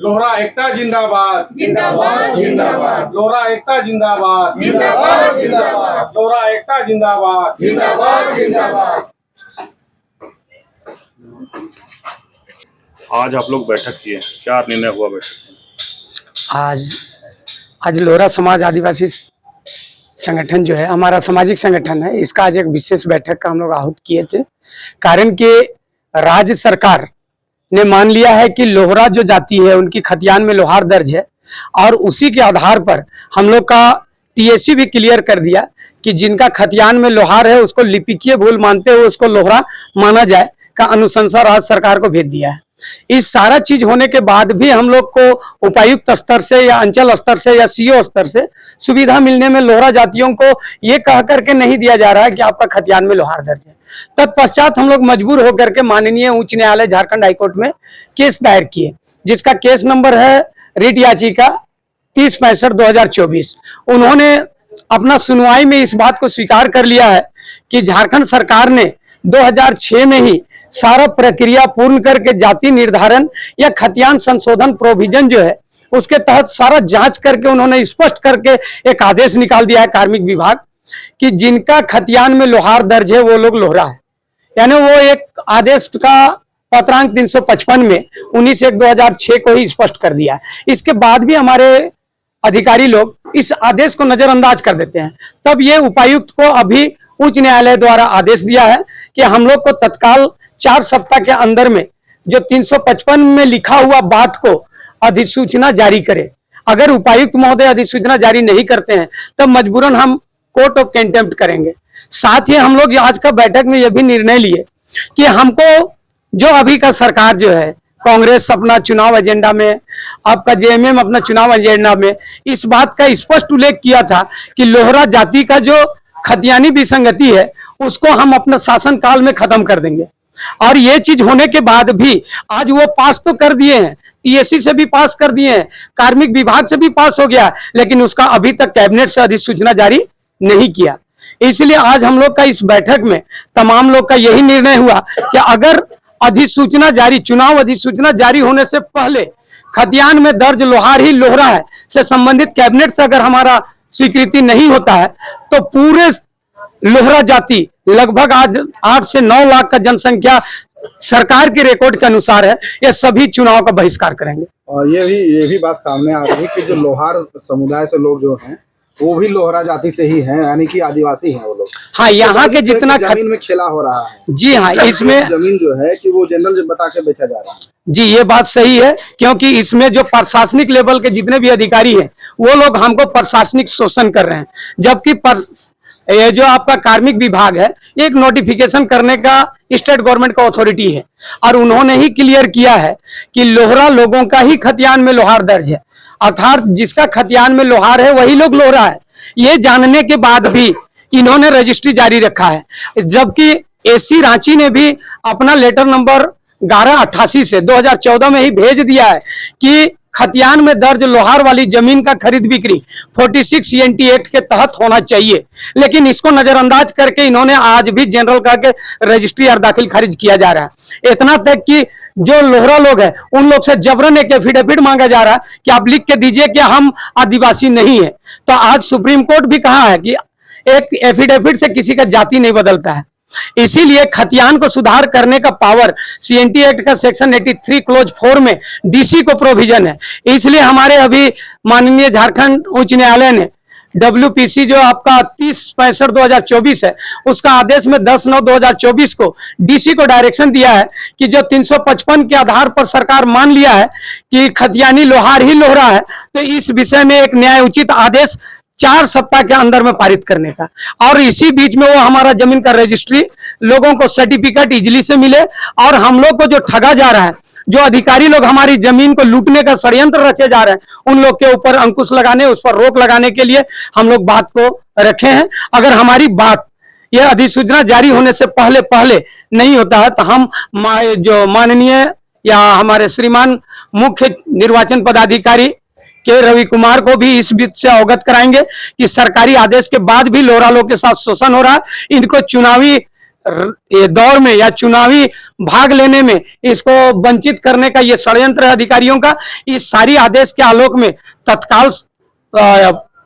लोहरा एकता जिंदाबाद जिंदाबाद जिंदाबाद लोहरा एकता जिंदाबाद जिंदाबाद जिंदाबाद लोहरा एकता जिंदाबाद जिंदाबाद जिंदाबाद। आज आप लोग बैठक किए, क्या निर्णय हुआ बैठक में? आज लोहरा समाज आदिवासी संगठन जो है हमारा सामाजिक संगठन है, इसका आज एक विशेष बैठक का हम लोग आहूत किए थे। कारण कि राज्य सरकार ने मान लिया है कि लोहरा जो जाति है उनकी खतियान में लोहार दर्ज है और उसी के आधार पर हम लोग का टीएससी भी क्लियर कर दिया कि जिनका खतियान में लोहार है उसको लिपिकीय भूल मानते हुए उसको लोहरा माना जाए का अनुशंसा राज्य सरकार को भेज दिया है। इस सारा चीज होने के बाद भी हम लोग को उपायुक्त स्तर से या अंचल स्तर से या सीओ स्तर से सुविधा मिलने में लोहरा जातियों को ये कह करके नहीं दिया जा रहा है कि आपका खतियान में लोहार दर्ज है। तत्पश्चात हम लोग मजबूर होकर के माननीय उच्च न्यायालय झारखंड हाईकोर्ट में केस दायर किए, जिसका केस नंबर है रिट याचिका 3065/2024। उन्होंने अपना सुनवाई में इस बात को स्वीकार कर लिया है कि झारखंड सरकार ने 2006 में ही सारा प्रक्रिया पूर्ण करके जाति निर्धारण या खतियान संशोधन प्रोविजन जो है उसके तहत सारा जांच करके उन्होंने स्पष्ट करके एक आदेश निकाल दिया है कार्मिक विभाग कि जिनका खतियान में लोहार दर्ज है वो लोग लोहरा है। यानी वो एक आदेश का पत्रांक 355 में 19/1/2006 को ही स्पष्ट कर दिया है। इसके बाद भी हमारे अधिकारी लोग इस आदेश को नजरअंदाज कर देते हैं। तब ये उपायुक्त को अभी उच्च न्यायालय द्वारा आदेश दिया है कि हम लोग को तत्काल 4 सप्ताह के अंदर में जो 355 में लिखा हुआ बात को अधिसूचना जारी करे। अगर उपायुक्त महोदय अधिसूचना जारी नहीं करते हैं तब मजबूरन हम कोर्ट ऑफ कंटेम्प्ट करेंगे। साथ ही हम लोग आज का बैठक में यह भी निर्णय लिए कि हमको जो अभी का सरकार जो है कांग्रेस अपना चुनाव एजेंडा में, आपका जेएमएम अपना चुनाव एजेंडा में इस बात का स्पष्ट उल्लेख किया था कि लोहरा जाति का जो खतियानी विसंगति है उसको हम अपना शासन काल में खत्म कर देंगे। और ये चीज होने के बाद भी आज वो पास तो कर दिए हैं, टीएससी से भी पास कर दिए हैं, कार्मिक विभाग से भी पास हो गया, लेकिन उसका अभी तक कैबिनेट से अधिसूचना जारी नहीं किया। इसलिए आज हम लोग का इस बैठक में तमाम लोग का यही निर्णय हुआ कि अगर अधिसूचना जारी, चुनाव अधिसूचना जारी होने से पहले खतियान में दर्ज लोहार ही लोहरा है से संबंधित कैबिनेट से अगर हमारा स्वीकृति नहीं होता है तो पूरे लोहरा जाति लगभग आज 8 से 9 लाख का जनसंख्या सरकार के रिकॉर्ड के अनुसार है, ये सभी चुनाव का बहिष्कार करेंगे। और ये भी बात सामने आ रही है कि जो लोहार समुदाय से लोग जो हैं वो भी लोहरा जाति से ही हैं, यानी कि आदिवासी हैं वो लोग। हाँ, यहाँ के जितना जमीन में खेला हो रहा है। जी हाँ, इसमें जमीन जो है कि वो जनरल बता के बेचा जा रहा है। जी ये बात सही है, क्योंकि इसमें जो प्रशासनिक लेवल के जितने भी अधिकारी हैं वो लोग हमको प्रशासनिक शोषण कर रहे हैं, जबकि ये जो आपका कार्मिक विभाग है एक नोटिफिकेशन करने का स्टेट गवर्नमेंट का अथॉरिटी है और उन्होंने ही क्लियर किया है कि लोहरा लोगों का ही खतियान में लोहार दर्ज है, अर्थात जिसका खतियान में लोहार है वही लोग लोहरा है। ये जानने के बाद भी इन्होंने रजिस्ट्री जारी रखा है, जबकि एससी रांची ने भी अपना लेटर नंबर 1188 से 2014 में ही भेज दिया है कि खतियान में दर्ज लोहार वाली जमीन का खरीद बिक्री 46 CNT एक्ट के तहत होना चाहिए, लेकिन इसको नजरअंदाज करके इन्होंने आज भी जनरल का के रजिस्ट्री और दाखिल खारिज किया जा रहा है। इतना तक कि जो लोहरा लोग हैं उन लोग से जबरन एक एफिडेविट मांगा जा रहा है कि आप लिख के दीजिए कि हम आदिवासी नहीं है। तो आज सुप्रीम कोर्ट भी कहा है कि एक एफिडेविट से किसी का जाति नहीं बदलता है। इसीलिए खतियान को सुधार करने का पावर CNT एक्ट का सेक्शन 83 क्लोज 4 में डीसी को प्रोविजन है। इसलिए हमारे अभी माननीय झारखंड उच्च न्यायालय ने WPC जो आपका 3065/2024 है उसका आदेश में 10/9/2024 को डीसी को डायरेक्शन दिया है कि जो 355 के आधार पर सरकार मान लिया है कि खतियानी लोहार ही लोहरा है, तो इस विषय में एक न्याय उचित आदेश 4 सप्ताह के अंदर में पारित करने का, और इसी बीच में वो हमारा जमीन का रजिस्ट्री लोगों को सर्टिफिकेट इजिली से मिले और हम लोग को जो ठगा जा रहा है, जो अधिकारी लोग हमारी जमीन को लूटने का षड्यंत्र रचे जा रहे हैं, उन लोग के ऊपर अंकुश लगाने, उस पर रोक लगाने के लिए हम लोग बात को रखे हैं। अगर हमारी बात ये अधिसूचना जारी होने से पहले नहीं होता है तो हम जो माननीय या हमारे श्रीमान मुख्य निर्वाचन पदाधिकारी के रवि कुमार को भी इस बीच से अवगत कराएंगे कि सरकारी आदेश के बाद भी लोहरा लोग के साथ शोषण हो रहा है। इनको चुनावी ये दौर में या चुनावी भाग लेने में इसको वंचित करने का ये षड्यंत्र है अधिकारियों का। इस सारी आदेश के आलोक में तत्काल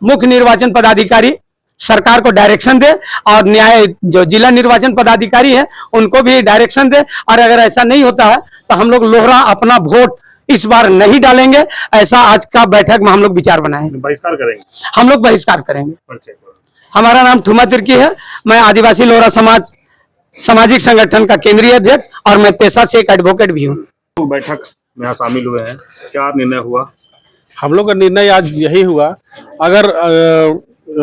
मुख्य निर्वाचन पदाधिकारी सरकार को डायरेक्शन दे और न्याय जो जिला निर्वाचन पदाधिकारी है उनको भी डायरेक्शन दे। और अगर ऐसा नहीं होता है तो हम लोग लोहरा अपना वोट इस बार नहीं डालेंगे, ऐसा आज का बैठक में हम लोग विचार बनाए। बहिष्कार करेंगे। हम लोग बहिष्कार करेंगे। पर्चे पर। हमारा नाम ठुमा तिर्की है, मैं आदिवासी लोहरा समाज सामाजिक संगठन का केंद्रीय अध्यक्ष और मैं पेशा से एक एडवोकेट भी हूँ। बैठक में यहाँ शामिल हुए हैं, क्या निर्णय हुआ? हम लोग का निर्णय आज यही हुआ, अगर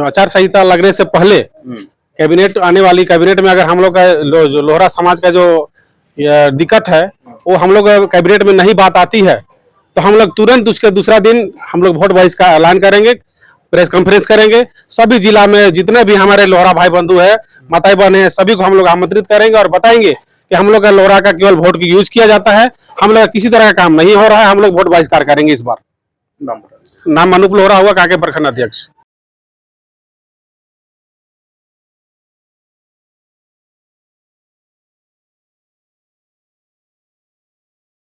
आचार संहिता लगने से पहले कैबिनेट आने वाली कैबिनेट में अगर हम लोग का जो लोहरा समाज का जो दिक्कत है वो हम लोग कैबिनेट में नहीं बात आती है तो हम लोग तुरंत उसके दूसरा दिन हम लोग वोट बहिष्कार ऐलान करेंगे, प्रेस कॉन्फ्रेंस करेंगे। सभी जिला में जितने भी हमारे लोहरा भाई बंधु है, माताएं बहन है, सभी को हम लोग आमंत्रित करेंगे और बताएंगे कि हम लोग का लोहरा का केवल वोट की यूज किया जाता है, हम लोग किसी तरह का काम नहीं हो रहा है, हम लोग वोट बहिष्कार करेंगे इस बार। नाम अनूप लोहरा हुआ, कांके प्रखंड अध्यक्ष।